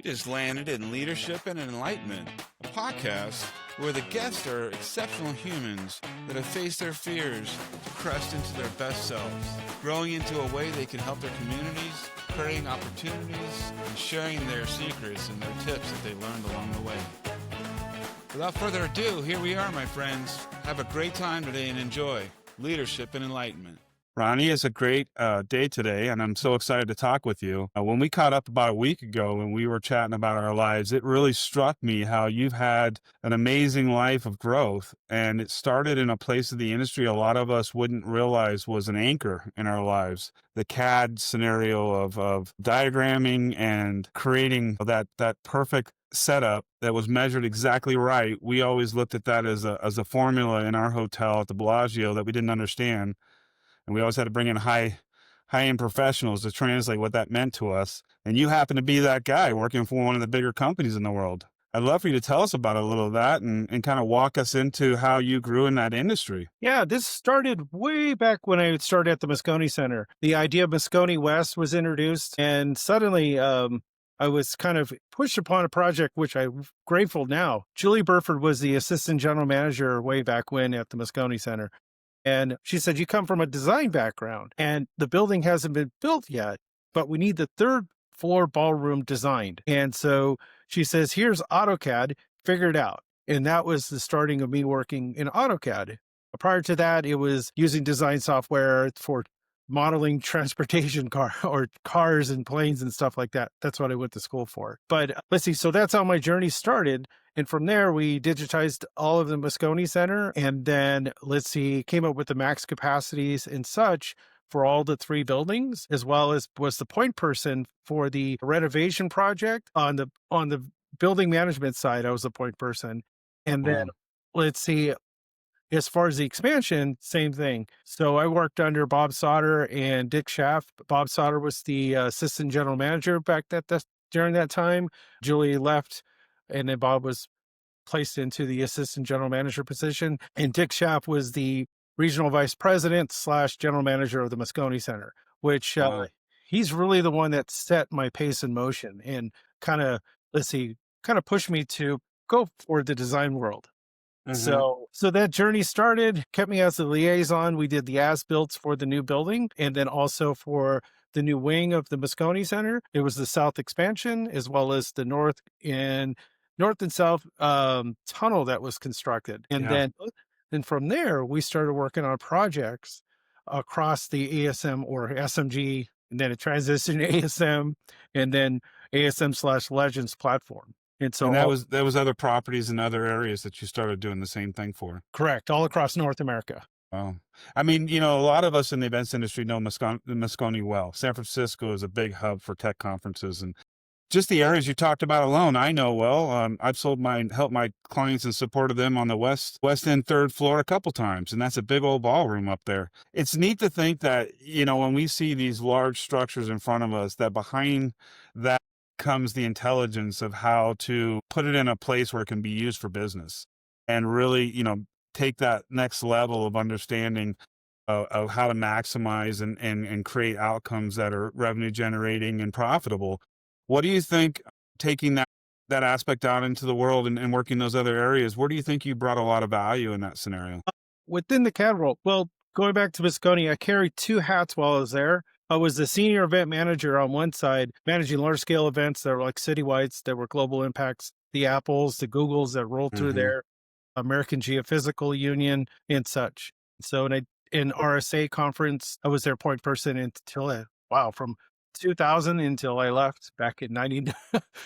just landed in Leadership and Enlightenment, a podcast where the guests are exceptional humans that have faced their fears to crest into their best selves, growing into a way they can help their communities, creating opportunities, and sharing their secrets and their tips that they learned along the way. Without further ado, here we are, my friends. Have a great time today and enjoy Leadership and Enlightenment. Ronnie, it's a great day today, and I'm so excited to talk with you. When we caught up about a week ago and we were chatting about our lives, it really struck me how you've had an amazing life of growth, and it started in a place of the industry a lot of us wouldn't realize was an anchor in our lives. The CAD scenario of diagramming and creating that perfect setup that was measured exactly right. We always looked at that as a formula in our hotel at the Bellagio that we didn't understand. And we always had to bring in high-end professionals to translate what that meant to us. And you happen to be that guy working for one of the bigger companies in the world. I'd love for you to tell us about a little of that and kind of walk us into how you grew in that industry. Yeah, this started way back when I started at the Moscone Center. The idea of Moscone West was introduced, and suddenly I was kind of pushed upon a project, which I'm grateful now. Julie Burford was the assistant general manager way back when at the Moscone Center. And she said, you come from a design background and the building hasn't been built yet, but we need the third floor ballroom designed. And so she says, here's AutoCAD, figure it out. And that was the starting of me working in AutoCAD. Prior to that, it was using design software for modeling transportation cars and planes and stuff like that. That's what I went to school for. But let's see. So that's how my journey started. And from there, we digitized all of the Moscone Center. And then, came up with the max capacities and such for all the three buildings, as well as was the point person for the renovation project on the building management side. I was the point person. And then, as far as the expansion, same thing. So I worked under Bob Sauter and Dick Schaff. Bob Sauter was the assistant general manager back during that time. Julie left, and then Bob was placed into the assistant general manager position. And Dick Schaff was the regional vice president / general manager of the Moscone Center, which he's really the one that set my pace in motion and kind of pushed me to go for the design world. Mm-hmm. So that journey started, kept me as a liaison. We did the as-builts for the new building, and then also for the new wing of the Moscone Center. It was the south expansion, as well as the north and south tunnel that was constructed. And then from there, we started working on projects across the ASM or SMG, and then it transitioned to ASM, and then ASM / Legends platform. And so that was other properties in other areas that you started doing the same thing for. Correct. All across North America. Wow. I mean, a lot of us in the events industry know Moscone well. San Francisco is a big hub for tech conferences, and just the areas you talked about alone, I know well. I've helped my clients and supported them on the West End third floor a couple times, and that's a big old ballroom up there. It's neat to think that, when we see these large structures in front of us, that behind that comes the intelligence of how to put it in a place where it can be used for business and really, take that next level of understanding of how to maximize and create outcomes that are revenue generating and profitable. What do you think, taking that aspect out into the world and working those other areas, where do you think you brought a lot of value in that scenario? Within the CAD world, well, going back to Moscone, I carried two hats while I was there. I was the senior event manager on one side, managing large scale events that were like citywides, that were global impacts, the Apples, the Googles that rolled through there, American Geophysical Union and such. So in RSA conference, I was their point person until, from 2000 until I left back in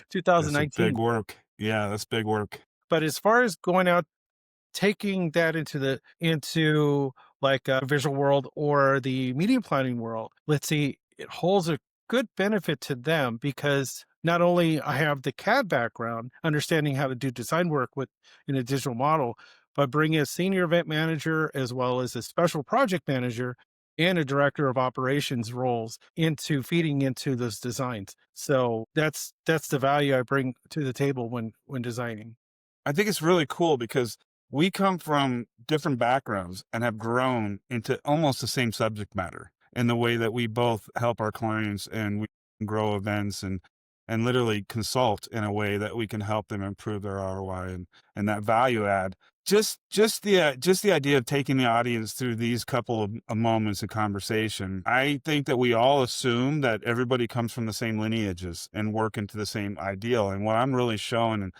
2019. That's big work. Yeah, that's big work. But as far as going out, taking that into like a visual world or the media planning world, it holds a good benefit to them because not only I have the CAD background, understanding how to do design work in a digital model, but bring a senior event manager as well as a special project manager and a director of operations roles into feeding into those designs. So that's the value I bring to the table when designing. I think it's really cool because we come from different backgrounds and have grown into almost the same subject matter in the way that we both help our clients and we grow events. And and literally consult in a way that we can help them improve their ROI and that value add. Just the idea of taking the audience through these couple of moments of conversation. I think that we all assume that everybody comes from the same lineages and work into the same ideal. And what I'm really showing and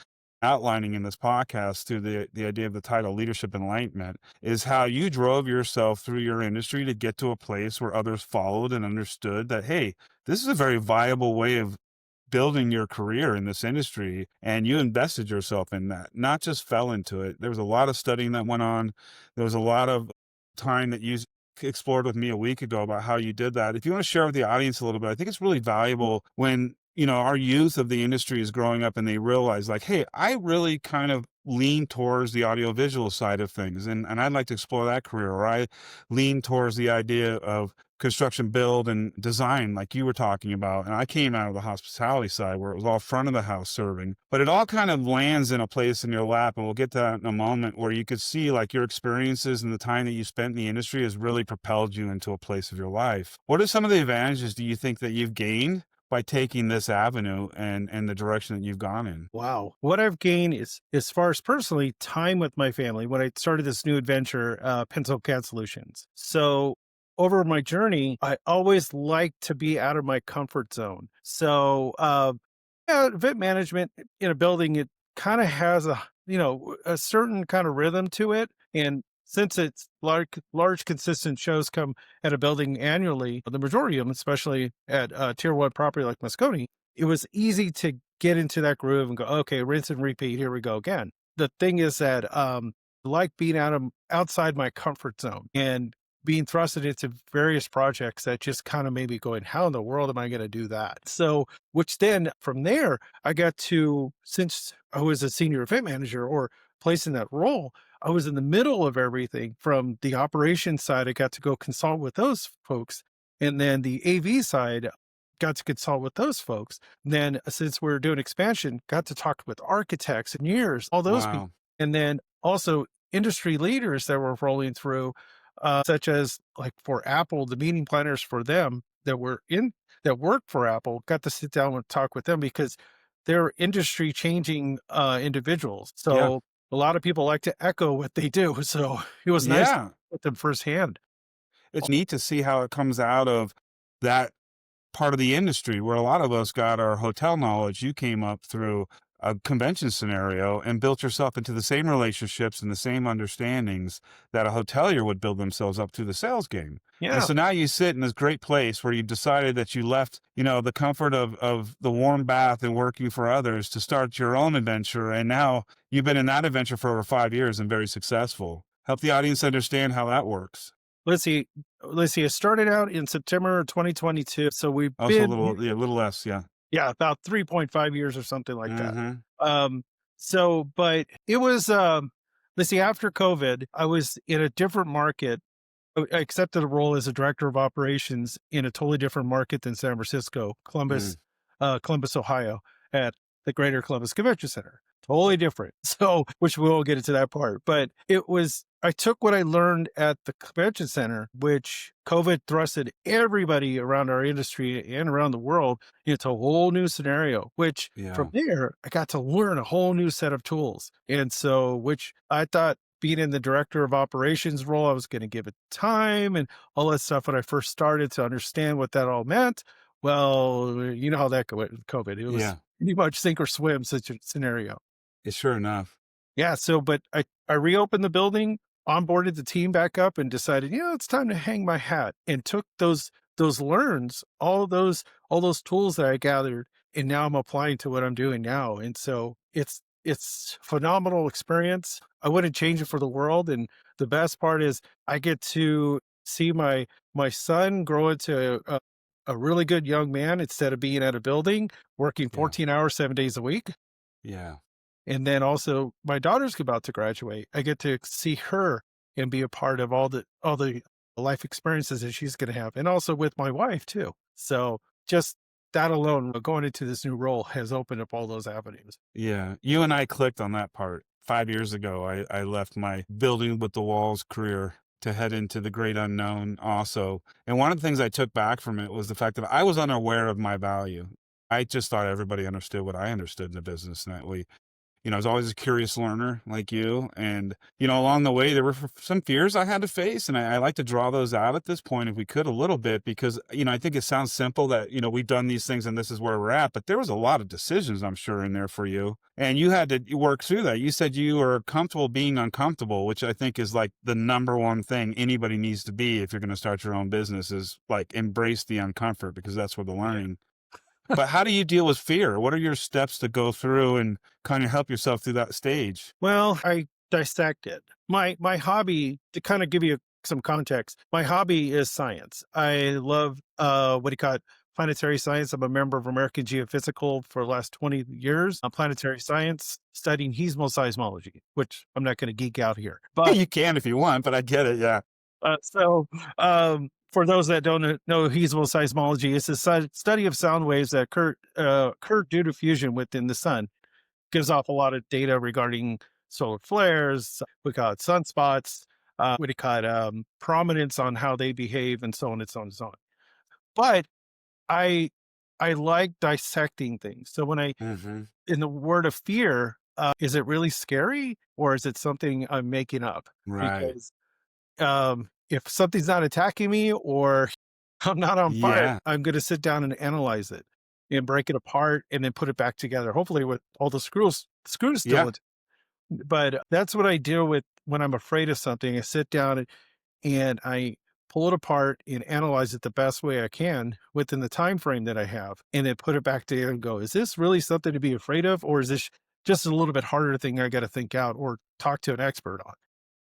outlining in this podcast through the idea of the title Leadership Enlightenment is how you drove yourself through your industry to get to a place where others followed and understood that, hey, this is a very viable way of building your career in this industry, and you invested yourself in that, not just fell into it. There was a lot of studying that went on. There was a lot of time that you explored with me a week ago about how you did that. If you want to share with the audience a little bit, I think it's really valuable when, our youth of the industry is growing up and they realize like, hey, I really kind of lean towards the audiovisual side of things. And I'd like to explore that career, or I lean towards the idea of construction, build, and design, like you were talking about. And I came out of the hospitality side where it was all front of the house serving, but it all kind of lands in a place in your lap. And we'll get to that in a moment, where you could see like your experiences and the time that you spent in the industry has really propelled you into a place of your life. What are some of the advantages do you think that you've gained by taking this avenue and the direction that you've gone in? Wow. What I've gained is, as far as personally, time with my family when I started this new adventure, Pencil CAD Solutions. So over my journey, I always like to be out of my comfort zone. So, yeah, event management in a building, it kind of has a certain kind of rhythm to it. And since it's large, consistent shows come at a building annually, the majority of them, especially at tier one property like Moscone, it was easy to get into that groove and go, okay, rinse and repeat. Here we go again. The thing is that, I like being outside my comfort zone and being thrusted into various projects that just kind of made me going, how in the world am I going to do that? So, which then from there, I got to, since I was a senior event manager or placed in that role, I was in the middle of everything from the operations side. I got to go consult with those folks. And then the AV side, got to consult with those folks. And then since we're doing expansion, got to talk with architects, engineers, all those people. Wow. And then also industry leaders that were rolling through, such as like for Apple, the meeting planners for them that work for Apple, got to sit down and talk with them because they're industry changing individuals. Yeah. So a lot of people like to echo what they do. So it was nice to Yeah. with them firsthand. It's neat to see how it comes out of that part of the industry where a lot of us got our hotel knowledge. You came up through a convention scenario and built yourself into the same relationships and the same understandings that a hotelier would build themselves up through the sales game. And Yeah. so now you sit in this great place where you decided that you left, the comfort of the warm bath and working for others to start your own adventure. And now you've been in that adventure for over 5 years and very successful. Help the audience understand how that works. Let's see. Let's see. It started out in September 2022. So we've Also been, a little less. Yeah. yeah, about 3.5 years or something like that. Hmm. But it was, let's see, after COVID, I was in a different market. I accepted a role as a director of operations in a totally different market than San Francisco, Mm. Columbus, Ohio, at the Greater Columbus Convention Center. Totally different. So, which we won't get into that part, but I took what I learned at the convention center, which COVID thrusted everybody around our industry and around the world into a whole new scenario, which from Yeah. there, I got to learn a whole new set of tools. And so, which I thought being in the director of operations role, I was going to give it time and all that stuff when I first started to understand what that all meant. Well, you know how that go with COVID. It was Yeah. pretty much sink or swim such a scenario. It's sure enough. Yeah. So, but I reopened the building, onboarded the team back up and decided, it's time to hang my hat and took those learns, all those tools that I gathered. And now I'm applying to what I'm doing now. And so it's phenomenal experience. I wouldn't change it for the world. And the best part is I get to see my son grow into a really good young man instead of being at a building working Yeah. 14 hours, 7 days a week. Yeah. And then also my daughter's about to graduate. I get to see her and be a part of all the life experiences that she's going to have. And also with my wife too. So just that alone, going into this new role has opened up all those avenues. Yeah. You and I clicked on that part 5 years ago. I left my building with the walls career to head into the great unknown also. And one of the things I took back from it was the fact that I was unaware of my value. I just thought everybody understood what I understood in the business, and that we I was always a curious learner like you. And, along the way, there were some fears I had to face. And I like to draw those out at this point, if we could, a little bit, because, I think it sounds simple that, we've done these things and this is where we're at. But there was a lot of decisions, I'm sure, in there for you. And you had to work through that. You said you were comfortable being uncomfortable, which I think is like the number one thing anybody needs to be if you're going to start your own business, is like embrace the uncomfort, because that's where the learning. But how do you deal with fear? What are your steps to go through and kind of help yourself through that stage? Well, I dissect it. My hobby, to kind of give you some context, my hobby is science. I love what do you call it? Planetary science. I'm a member of American Geophysical for the last 20 years on planetary science, studying seismology, which I'm not going to geek out here. But You can if you want, but I get it. Yeah. for those that don't know seismology, it's a study of sound waves that occur due to fusion within the sun. Gives off a lot of data regarding solar flares. We call it sunspots. What do you call it? Prominence on how they behave, and so on and so on and so on. But I I like dissecting things. So when Hmm. in the word of fear, is it really scary, or is it something I'm making up? Right. Because if something's not attacking me, or I'm not on fire, Yeah. I'm going to sit down and analyze it and break it apart and then put it back together. Hopefully with all the screws Yeah. still. But that's what I deal with when I'm afraid of something. I sit down and I pull it apart and analyze it the best way I can within the time frame that I have, and then put it back together and go, is this really something to be afraid of, or is this just a little bit harder thing I got to think out or talk to an expert on?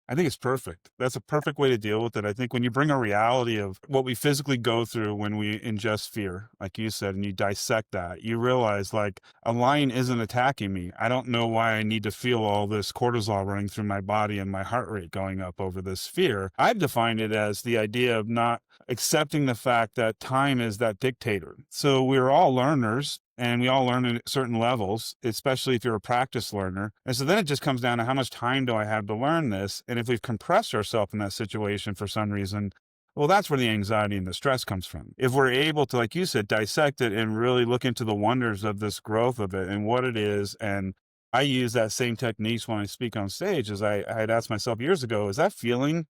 I think it's perfect. That's a perfect way to deal with it. I think when you bring a reality of what we physically go through when we ingest fear, like you said, and you dissect that, you realize like a lion isn't attacking me. I don't know why I need to feel all this cortisol running through my body and my heart rate going up over this fear. I've defined it as the idea of not accepting the fact that time is that dictator. So we're all learners, and we all learn at certain levels, especially if you're a practice learner. And so then it just comes down to how much time do I have to learn this? And if we've compressed ourselves in that situation for some reason, well, that's where the anxiety and the stress comes from. If we're able to, like you said, dissect it and really look into the wonders of this growth of it and what it is. And I use that same techniques when I speak on stage. As I had asked myself years ago, is that feeling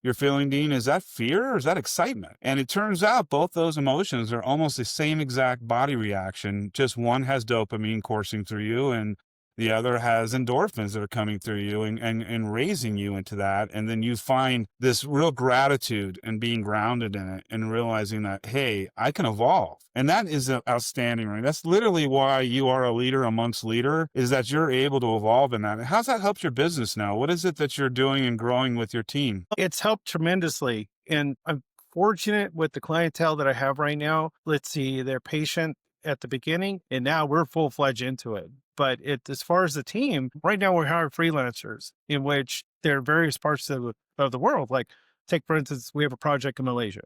you're feeling, Dean, is that fear or is that excitement? And it turns out both those emotions are almost the same exact body reaction. Just one has dopamine coursing through you, and the other has endorphins that are coming through you and raising you into that. And then you find this real gratitude and being grounded in it and realizing that, hey, I can evolve. And that is outstanding, right? That's literally why you are a leader amongst leader, is that you're able to evolve in that. How's that helped your business now? What is it that you're doing and growing with your team? It's helped tremendously. And I'm fortunate with the clientele that I have right now. Let's see, they're patient at the beginning, and now we're full fledged into it. But as far as the team, right now we're hiring freelancers in which there are various parts of the world. Like, take for instance, we have a project in Malaysia.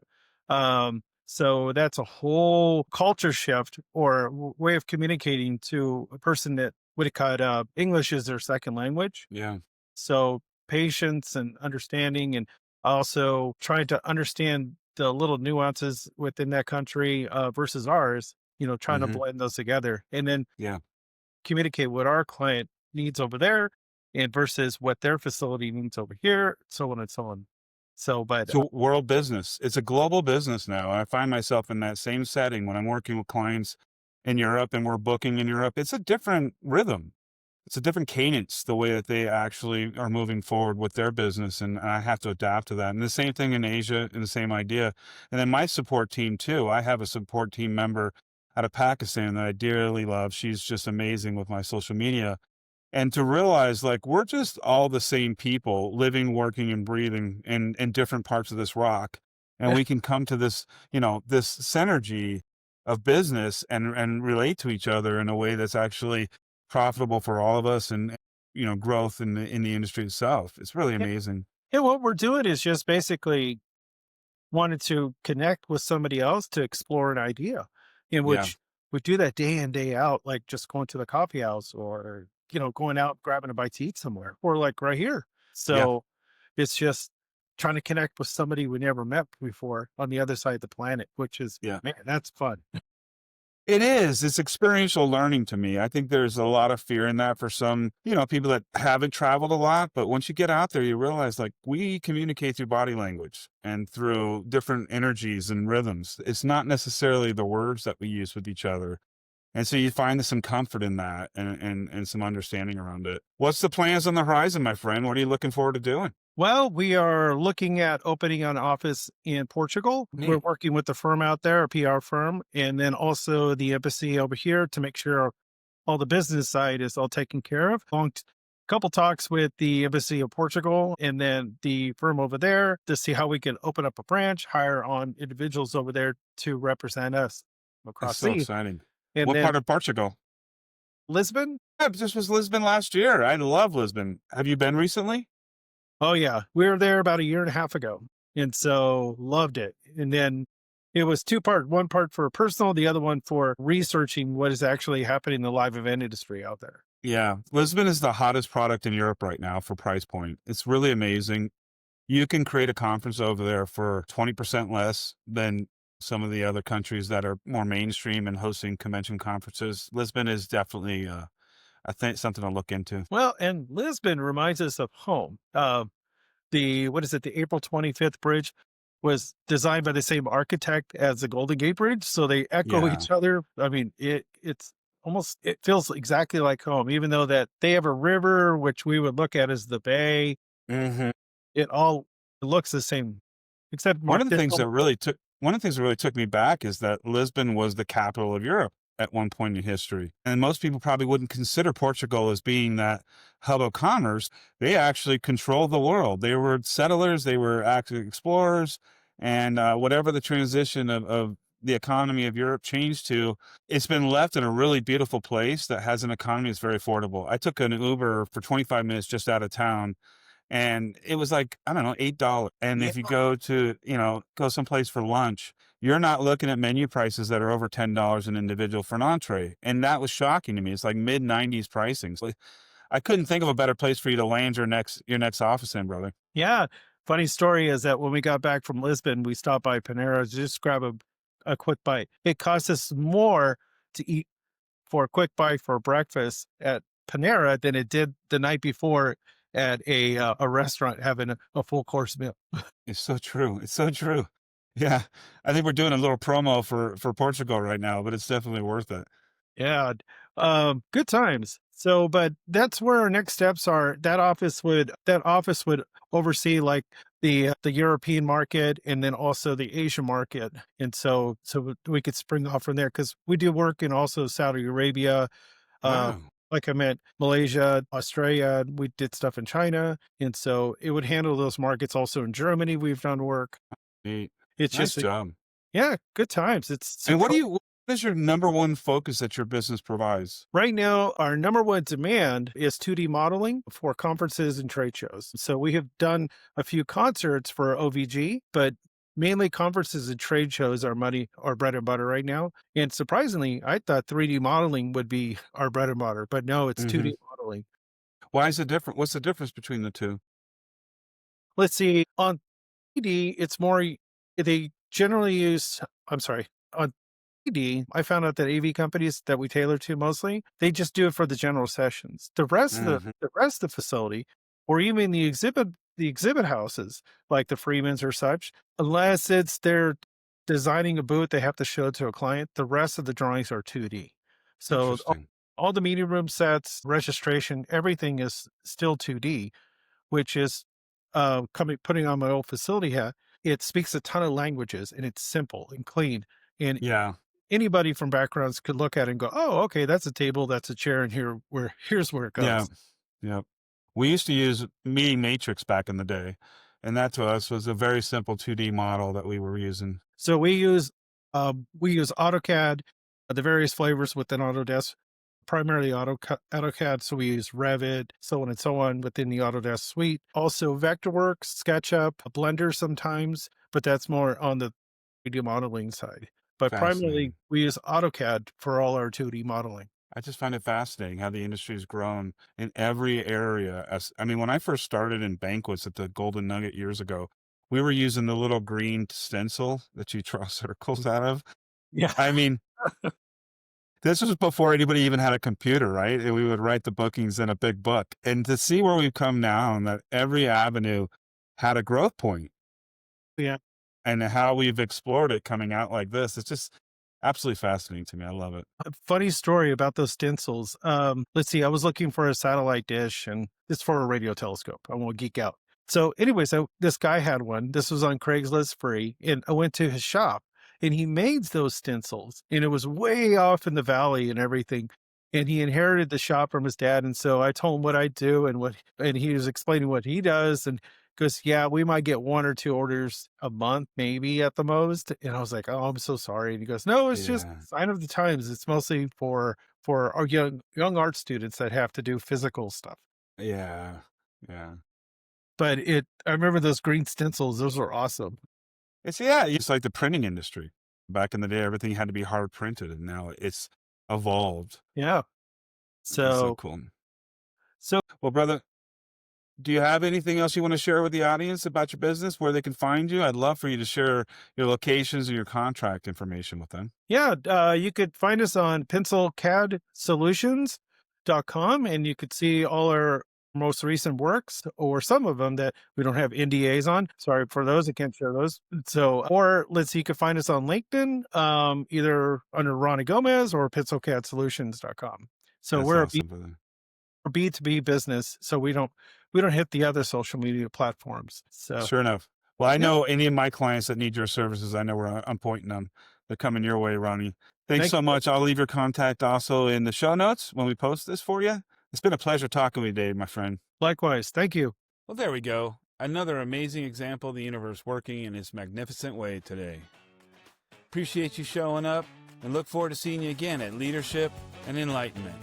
So that's a whole culture shift or way of communicating to a person that would have called English is their second language. Yeah. So patience and understanding, and also trying to understand the little nuances within that country versus ours, trying to Hmm. blend those together and then Yeah. communicate what our client needs over there and versus what their facility needs over here, so on and so on. So, but So world business, it's a global business now. I find myself in that same setting when I'm working with clients in Europe and we're booking in Europe. It's a different rhythm. It's a different cadence, the way that they actually are moving forward with their business. And I have to adapt to that. And the same thing in Asia, and the same idea. And then my support team too. I have a support team member out of Pakistan that I dearly love. She's just amazing with my social media. And to realize like we're just all the same people living, working, and breathing in different parts of this rock. And we can come to this, this synergy of business and relate to each other in a way that's actually profitable for all of us, and growth in the industry itself. It's really yeah, amazing. yeah, what we're doing is just basically wanted to connect with somebody else to explore an idea, in Yeah. which we do that day in, day out, like just going to the coffee house or, going out, grabbing a bite to eat somewhere, or like right here. Yeah. So it's just trying to connect with somebody we never met before on the other side of the planet, which is, Yeah. man, that's fun. It is. It's experiential learning to me. I think there's a lot of fear in that for some, people that haven't traveled a lot. But once you get out there, you realize like we communicate through body language and through different energies and rhythms. It's not necessarily the words that we use with each other. And so you find some comfort in that and some understanding around it. What's the plans on the horizon, my friend? What are you looking forward to doing? Well, we are looking at opening an office in Portugal. We're Neat. working with the firm out there, a PR firm, and then also the embassy over here to make sure all the business side is all taken care of. Couple talks with the embassy of Portugal and then the firm over there to see how we can open up a branch, hire on individuals over there to represent us That's across so sea. exciting. And What then part of Portugal? Lisbon. Yeah, this was Lisbon last year. I love Lisbon. Have you been recently? Oh yeah, we were there about a year and a half ago, and so loved it. And then it was one part for personal, the other one for researching what is actually happening in the live event industry out there. Yeah, Lisbon is the hottest product in Europe right now for price point. It's really amazing. You can create a conference over there for 20% less than some of the other countries that are more mainstream and hosting convention conferences. Lisbon is definitely, I think, something to look into. Well, and Lisbon reminds us of home. The what is it? The April 25th bridge was designed by the same architect as the Golden Gate Bridge, so they echo Yeah. each other. I mean, it feels exactly like home, even though that they have a river which we would look at as the bay. hmm It all looks the same, except One more of the there's things some that really took one of the things that really took me back is that Lisbon was the capital of Europe at one point in history. And most people probably wouldn't consider Portugal as being that hub of commerce. They actually controlled the world. They were settlers, they were active explorers, and whatever the transition of the economy of Europe changed to, it's been left in a really beautiful place that has an economy that's very affordable. I took an Uber for 25 minutes just out of town and it was like, I don't know, $8. And yeah. if you go to, go someplace for lunch, you're not looking at menu prices that are over $10 an individual for an entree. And that was shocking to me. It's like mid 90s pricing. So I couldn't think of a better place for you to land your next office in, brother. Yeah. Funny story is that when we got back from Lisbon, we stopped by Panera to just grab a quick bite. It cost us more to eat for a quick bite for breakfast at Panera than it did the night before at a restaurant having a full course meal. It's so true. It's so true. Yeah. I think we're doing a little promo for Portugal right now, but it's definitely worth it. Yeah, good times. So, but that's where our next steps are. That office would oversee like the European market and then also the Asian market, and so we could spring off from there because we do work in also Saudi Arabia, uh, Wow. like I meant Malaysia, Australia. We did stuff in China, and so it would handle those markets. Also in Germany, we've done work. Neat. It's Nice just job. yeah, good times. And what is your number one focus that your business provides? Right now, our number one demand is 2D modeling for conferences and trade shows. So we have done a few concerts for OVG, but mainly conferences and trade shows are our bread and butter right now. And surprisingly, I thought 3D modeling would be our bread and butter, but no, it's hmm 2D modeling. Why is it different? What's the difference between the two? Let's see, on 3D, they generally use, I'm sorry, on 3D, I found out that AV companies that we tailor to mostly, they just do it for the general sessions. hmm The rest of the facility, or even the exhibit houses, like the Freemans or such, unless it's they're designing a booth they have to show to a client, the rest of the drawings are 2D. So Interesting. all the meeting room sets, registration, everything is still 2D, which is putting on my old facility hat. It speaks a ton of languages and it's simple and clean. And Yeah. anybody from backgrounds could look at it and go, "Oh, okay, that's a table, that's a chair, and here's where it Yeah. goes." Yeah. We used to use Meeting Matrix back in the day, and that to us was a very simple 2D model that we were using. So we use AutoCAD, the various flavors within Autodesk, primarily AutoCAD. So we use Revit, so on and so on within the Autodesk suite. Also Vectorworks, SketchUp, Blender sometimes, but that's more on the 3D modeling side. But primarily Fascinating. we use AutoCAD for all our 2D modeling. I just find it fascinating how the industry has grown in every area. I mean, when I first started in banquets at the Golden Nugget years ago, we were using the little green stencil that you draw circles out of. Yeah. I mean, This was before anybody even had a computer, right? And we would write the bookings in a big book. And to see where we've come now and that every avenue had a growth point Yeah. and how we've explored it coming out like this, it's just absolutely fascinating to me. I love it. A funny story about those stencils. Let's see, I was looking for a satellite dish and it's for a radio telescope. I won't geek out. So anyways, this guy had one. This was on Craigslist free. And I went to his shop and he made those stencils and it was way off in the valley and everything. And he inherited the shop from his dad. And so I told him what I do and he was explaining what he does. And goes, yeah, we might get 1 or 2 orders a month, maybe at the most. And I was like, oh, I'm so sorry. And he goes, no, it's just Yeah. sign of the times. It's mostly for our young art students that have to do physical stuff. Yeah. Yeah. But I remember those green stencils. Those were awesome. It's like the printing industry. Back in the day, everything had to be hard printed, and now it's evolved. Yeah. It's so So, cool. so Well, brother, do you have anything else you want to share with the audience about your business, where they can find you? I'd love for you to share your locations and your contract information with them. yeah, you could find us on pencilcadsolutions.com and you could see all our most recent works or some of them that we don't have NDAs on. Sorry for those. I can't share those. So, or let's see, you can find us on LinkedIn, either under Ronnie Gomez or pencilcadsolutions.com. So That's we're awesome, brother. a B2B business. So we don't hit the other social media platforms. So Sure enough. Well, I yeah, know any of my clients that need your services, I know where I'm pointing them. They're coming your way, Ronnie. Thanks thank so you. much. I'll leave your contact also in the show notes when we post this for you. It's been a pleasure talking with you, Dave, my friend. Likewise. Thank you. Well, there we go. Another amazing example of the universe working in its magnificent way today. Appreciate you showing up and look forward to seeing you again at Leadership and Enlightenment.